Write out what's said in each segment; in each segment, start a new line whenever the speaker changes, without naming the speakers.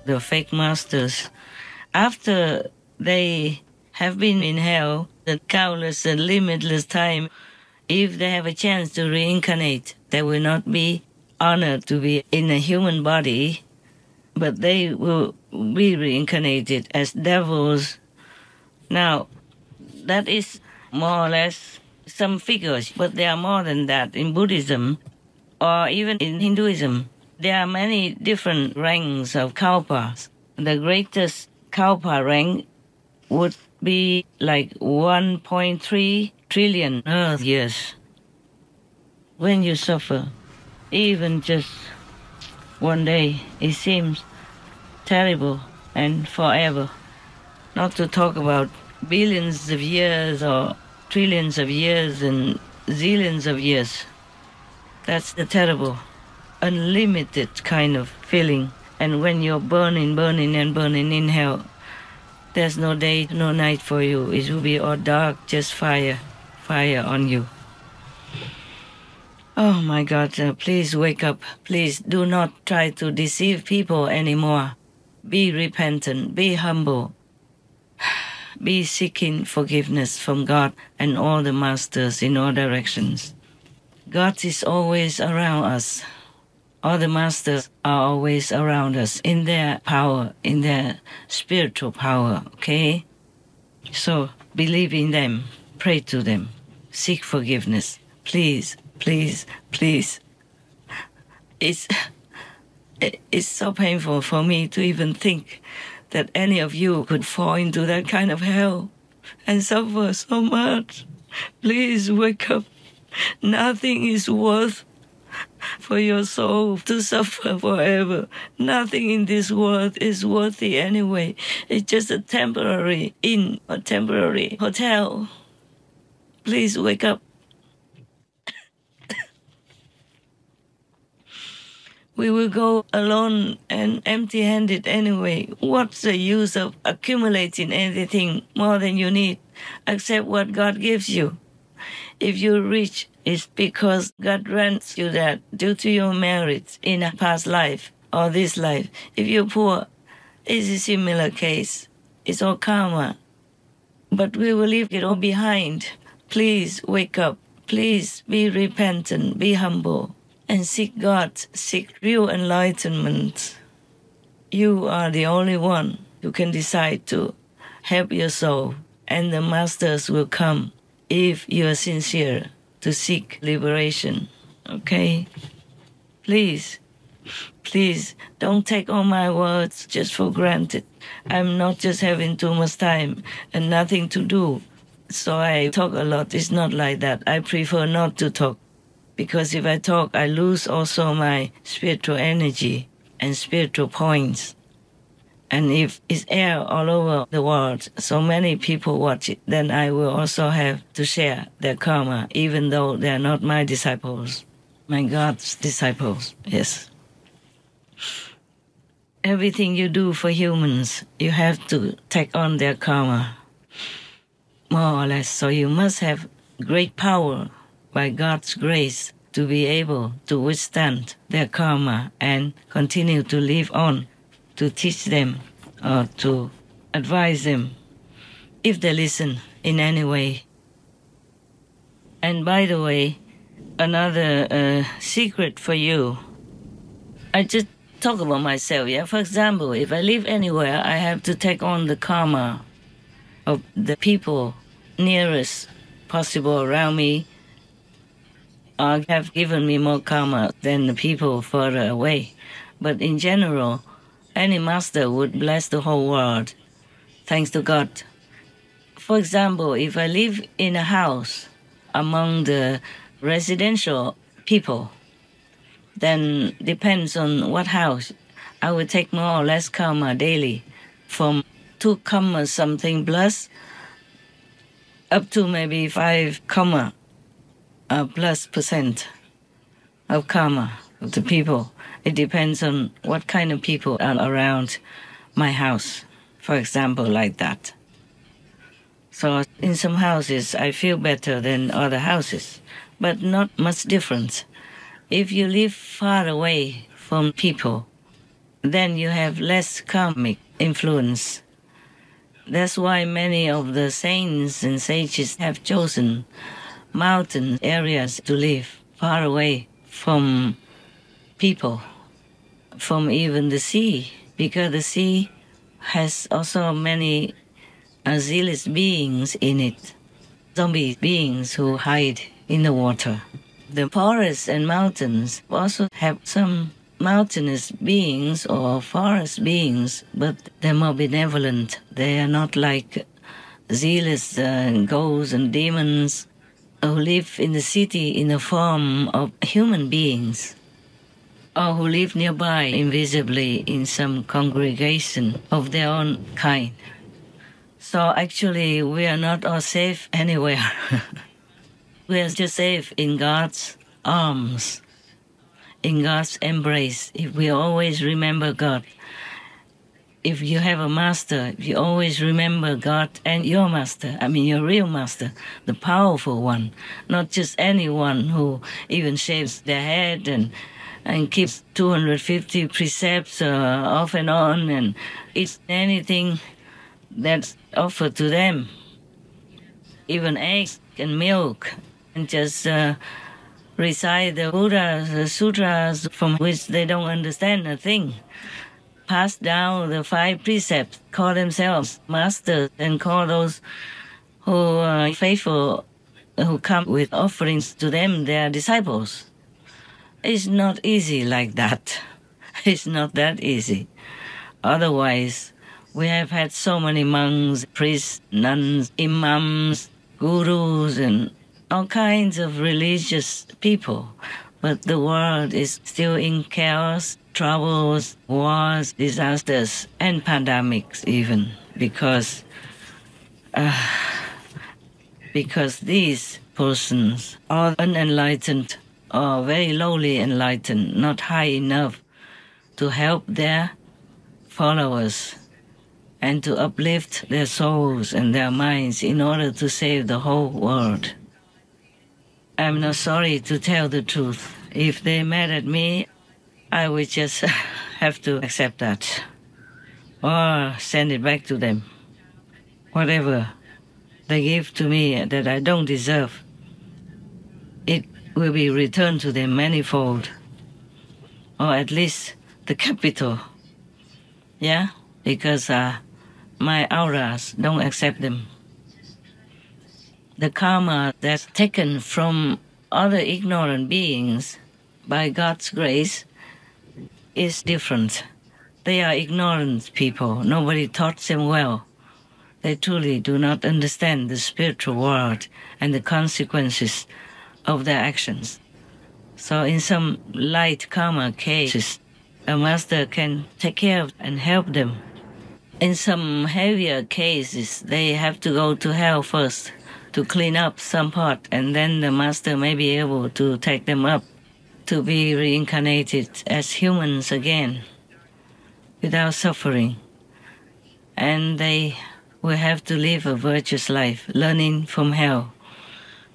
the fake masters. After they have been in hell the countless and limitless time, if they have a chance to reincarnate, they will not be honored to be in a human body, but they will be reincarnated as devils. Now, that is more or less some figures, but there are more than that in Buddhism or even in Hinduism. There are many different ranks of kalpas. The greatest kalpa rank would be like 1.3 trillion Earth years. When you suffer, even just one day, it seems terrible and forever. Not to talk about billions of years or trillions of years and zillions of years. That's the terrible, unlimited kind of feeling. And when you're burning and burning in hell, there's no day, no night for you. It will be all dark, just fire on you. Oh my God, please wake up. Please do not try to deceive people anymore. Be repentant, be humble. Be seeking forgiveness from God and all the masters in all directions. God is always around us. All the masters are always around us in their power, in their spiritual power, okay? So believe in them, pray to them, seek forgiveness. Please, please, please. It's so painful for me to even think that any of you could fall into that kind of hell and suffer so much. Please wake up. Nothing is worth for your soul to suffer forever. Nothing in this world is worthy anyway. It's just a temporary inn, a temporary hotel. Please wake up. We will go alone and empty-handed anyway. What's the use of accumulating anything more than you need, except what God gives you? If you're rich, it's because God grants you that due to your merits in a past life or this life. If you're poor, it's a similar case. It's all karma. But we will leave it all behind. Please wake up. Please be repentant, be humble, and seek God, seek real enlightenment. You are the only one who can decide to help your soul, and the masters will come if you are sincere to seek liberation, okay? Please, please, don't take all my words just for granted. I'm not just having too much time and nothing to do, so I talk a lot. It's not like that. I prefer not to talk, because if I talk, I lose also my spiritual energy and spiritual points. And if it's aired all over the world, so many people watch it, then I will also have to share their karma, even though they are not my disciples, my God's disciples, yes. Everything you do for humans, you have to take on their karma, more or less. So you must have great power by God's grace to be able to withstand their karma and continue to live on, to teach them or to advise them, if they listen in any way. And by the way, another secret for you, I just talk about myself, yeah? For example, if I live anywhere, I have to take on the karma of the people nearest possible around me, or have given me more karma than the people further away. But in general, any master would bless the whole world, thanks to God. For example, if I live in a house among the residential people, then depends on what house, I will take more or less karma daily, from 2 comma something plus up to maybe 5 comma plus % of karma of the people. It depends on what kind of people are around my house, for example, like that. So in some houses, I feel better than other houses, but not much difference. If you live far away from people, then you have less karmic influence. That's why many of the saints and sages have chosen mountain areas to live, far away from people, from even the sea, because the sea has also many zealous beings in it, zombie beings who hide in the water. The forests and mountains also have some mountainous beings or forest beings, but they're more benevolent. They are not like zealous ghosts and demons who live in the city in the form of human beings, or who live nearby invisibly in some congregation of their own kind. So actually, we are not all safe anywhere. We are just safe in God's arms, in God's embrace, if we always remember God. If you have a master, if you always remember God and your master, I mean your real master, the powerful one, not just anyone who even shaves their head and keeps 250 precepts off and on and eats anything that's offered to them, even eggs and milk, and just recite the Buddha's the sutras from which they don't understand a thing, pass down the 5 precepts, call themselves masters, and call those who are faithful, who come with offerings to them, their disciples. It's not easy like that. It's not that easy. Otherwise, we have had so many monks, priests, nuns, imams, gurus, and all kinds of religious people. But the world is still in chaos, troubles, wars, disasters, and pandemics even, because these persons are unenlightened or very lowly enlightened, not high enough to help their followers and to uplift their souls and their minds in order to save the whole world. I'm not sorry to tell the truth. If they're mad at me, I would just have to accept that or send it back to them. Whatever they give to me that I don't deserve, it will be returned to them manifold, or at least the capital. Yeah, because my auras don't accept them. The karma that's taken from other ignorant beings by God's grace is different. They are ignorant people. Nobody taught them well. They truly do not understand the spiritual world and the consequences of their actions. So in some light karma cases, a master can take care of and help them. In some heavier cases, they have to go to hell first to clean up some part, and then the master may be able to take them up to be reincarnated as humans again without suffering. And they will have to live a virtuous life, learning from hell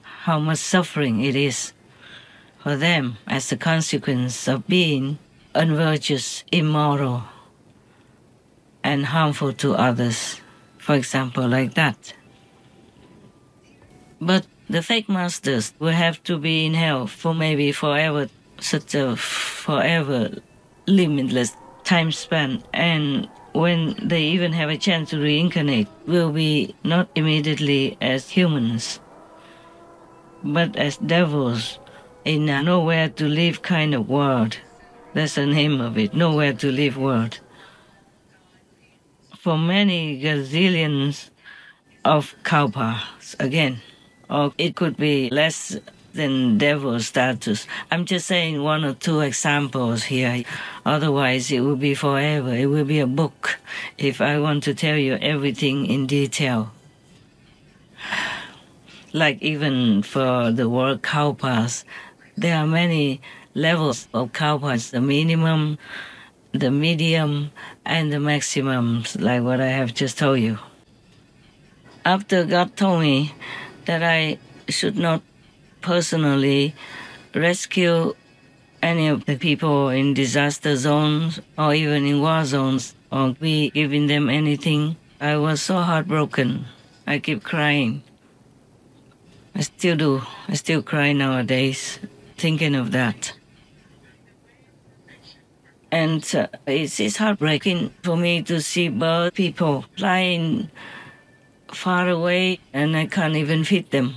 how much suffering it is for them as a consequence of being unvirtuous, immoral, and harmful to others, for example, like that. But the fake masters will have to be in hell for maybe forever, such a forever limitless time span, and when they even have a chance to reincarnate, will be not immediately as humans, but as devils in a nowhere to live kind of world. That's the name of it, nowhere to live world. For many gazillions of kalpas, again, or it could be less than devil status. I'm just saying 1 or 2 examples here. Otherwise, it will be forever. It will be a book if I want to tell you everything in detail. Like even for the word kalpas, there are many levels of kalpas, the minimum, the medium, and the maximums, like what I have just told you. After God told me that I should not personally rescue any of the people in disaster zones or even in war zones or we giving them anything. I was so heartbroken. I keep crying. I still do. I still cry nowadays thinking of that. And it's heartbreaking for me to see bird people flying far away and I can't even feed them.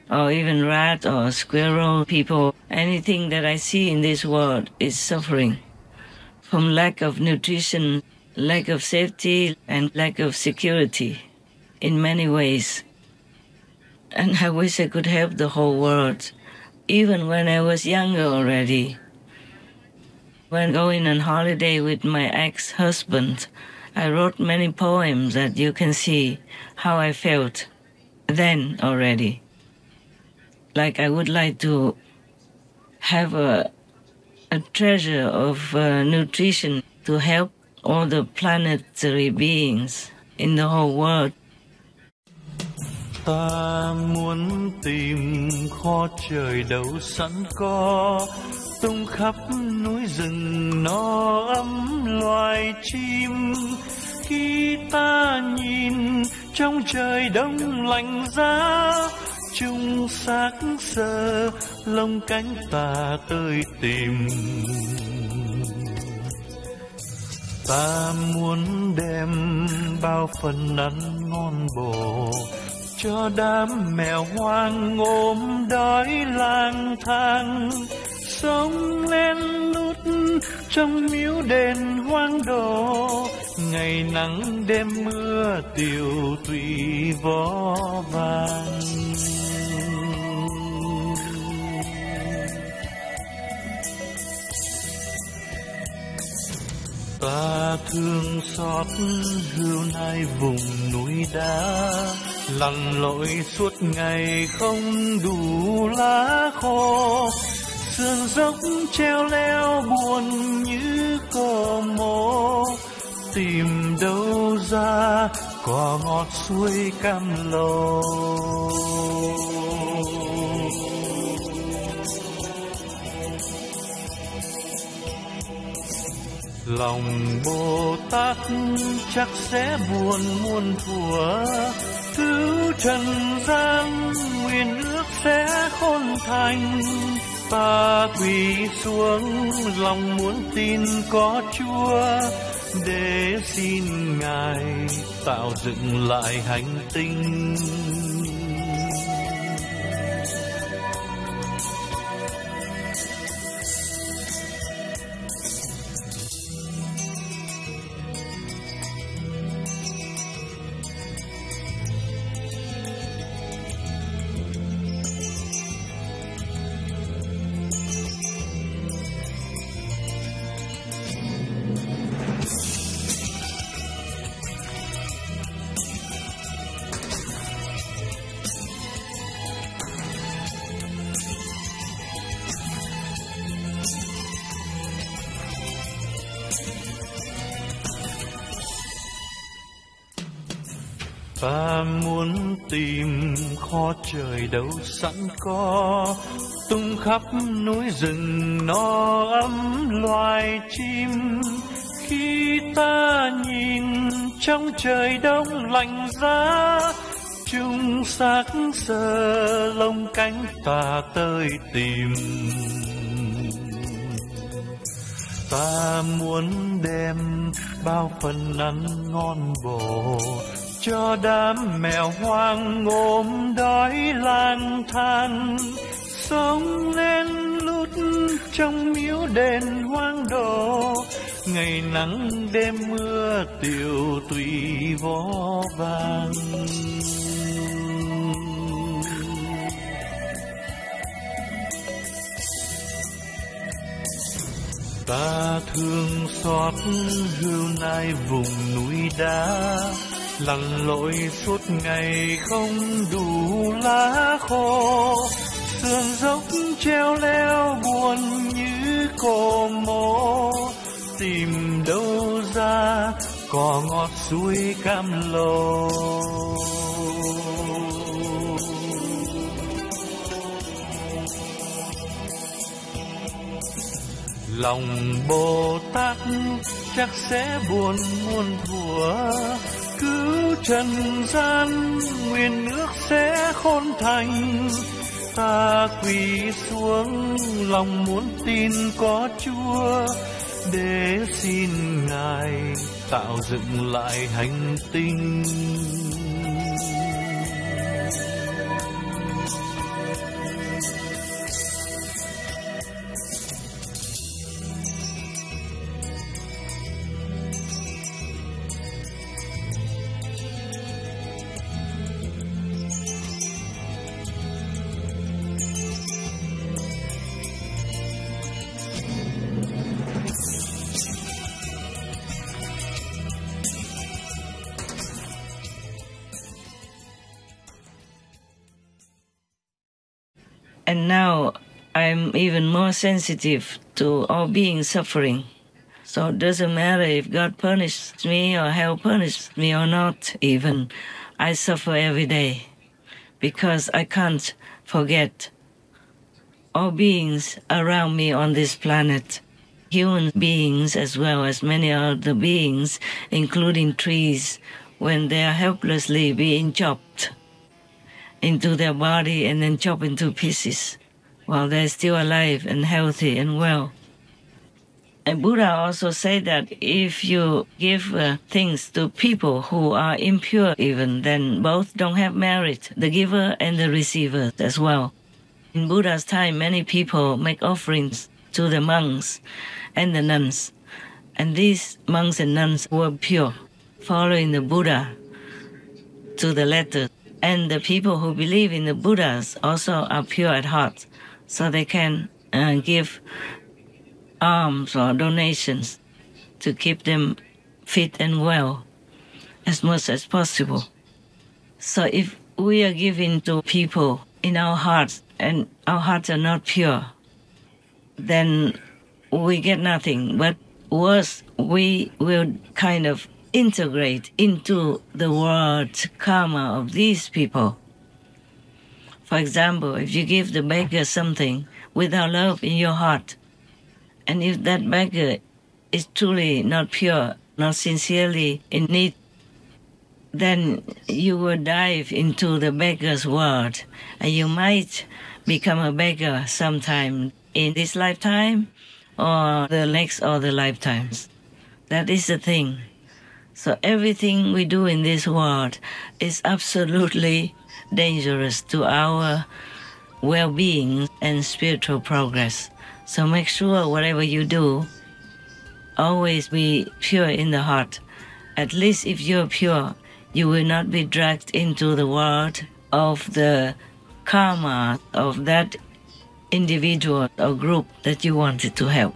Or even rat or squirrel people. Anything that I see in this world is suffering from lack of nutrition, lack of safety, and lack of security in many ways. And I wish I could help the whole world, even when I was younger already. When going on holiday with my ex-husband, I wrote many poems that you can see how I felt then already. Like I would like to have a treasure of nutrition to help all the planetary beings in the whole world.
Ta muốn tìm kho trời đâu sẵn có, tung khắp núi rừng no ấm loài chim. Khi ta nhìn trong trời đông lạnh giá, chung xác sơ lông cánh ta tới tìm. Ta muốn đem bao phần ăn ngon bổ cho đám mèo hoang ốm đói lang thang, sống len lút trong miếu đền hoang đổ, ngày nắng đêm mưa tiều tụy vó vàng. Ta thương xót hươu nai vùng núi đá, lặn lội suốt ngày không đủ lá khô, sườn dốc treo leo buồn như cò mổ, tìm đâu ra cỏ ngọt suối cam lồ. Lòng Bồ Tát chắc sẽ buồn muôn thuở, cứu trần gian nguyện ước sẽ khôn thành. Ta quỳ xuống lòng muốn tin có Chúa, để xin Ngài tạo dựng lại hành tinh. Ta muốn tìm kho trời đâu sẵn có, tung khắp núi rừng no ấm loài chim. Khi ta nhìn trong trời đông lạnh giá, chung xác sờ lông cánh ta tới tìm. Ta muốn đem bao phần ăn ngon bổ cho đám mèo hoang ốm đói lang thang, sống lên lút trong miếu đền hoang đổ, ngày nắng đêm mưa tiều tụy vó vàng. Ta thương xót hươu nai vùng núi đá, lặn lội suốt ngày không đủ lá khô, sườn dốc treo leo buồn như cò mổ, tìm đâu ra cỏ ngọt suối cam lồ. lòng Bồ Tát chắc sẽ buồn muôn thuở. Cứu trần gian nguyện ước sẽ khôn thành, ta quỳ xuống lòng muốn tin có Chúa, để xin Ngài tạo dựng lại hành tinh.
And now I'm even more sensitive to all beings suffering. So it doesn't matter if God punishes me or hell punishes me or not even. I suffer every day because I can't forget all beings around me on this planet. Human beings as well as many other beings, including trees, when they are helplessly being chopped into their body and then chopped into pieces while they're still alive and healthy and well. And Buddha also said that if you give things to people who are impure even, then both don't have merit, the giver and the receiver as well. In Buddha's time, many people make offerings to the monks and the nuns. And these monks and nuns were pure, following the Buddha to the letter. And the people who believe in the Buddhas also are pure at heart, so they can give alms or donations to keep them fit and well as much as possible. So if we are giving to people in our hearts and our hearts are not pure, then we get nothing. But worse, we will kind of integrate into the world karma of these people. For example, if you give the beggar something without love in your heart, and if that beggar is truly not pure, not sincerely in need, then you will dive into the beggar's world, and you might become a beggar sometime in this lifetime or the next or the lifetimes. That is the thing. So everything we do in this world is absolutely dangerous to our well-being and spiritual progress. So make sure whatever you do, always be pure in the heart. At least if you're pure, you will not be dragged into the world of the karma of that individual or group that you wanted to help.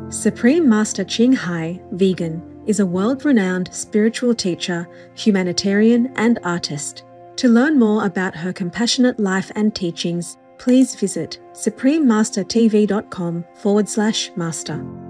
Supreme Master CHINGHAI, vegan, is a world-renowned spiritual teacher, humanitarian and artist. To learn more about her compassionate life and teachings, please visit suprememastertv.com/master.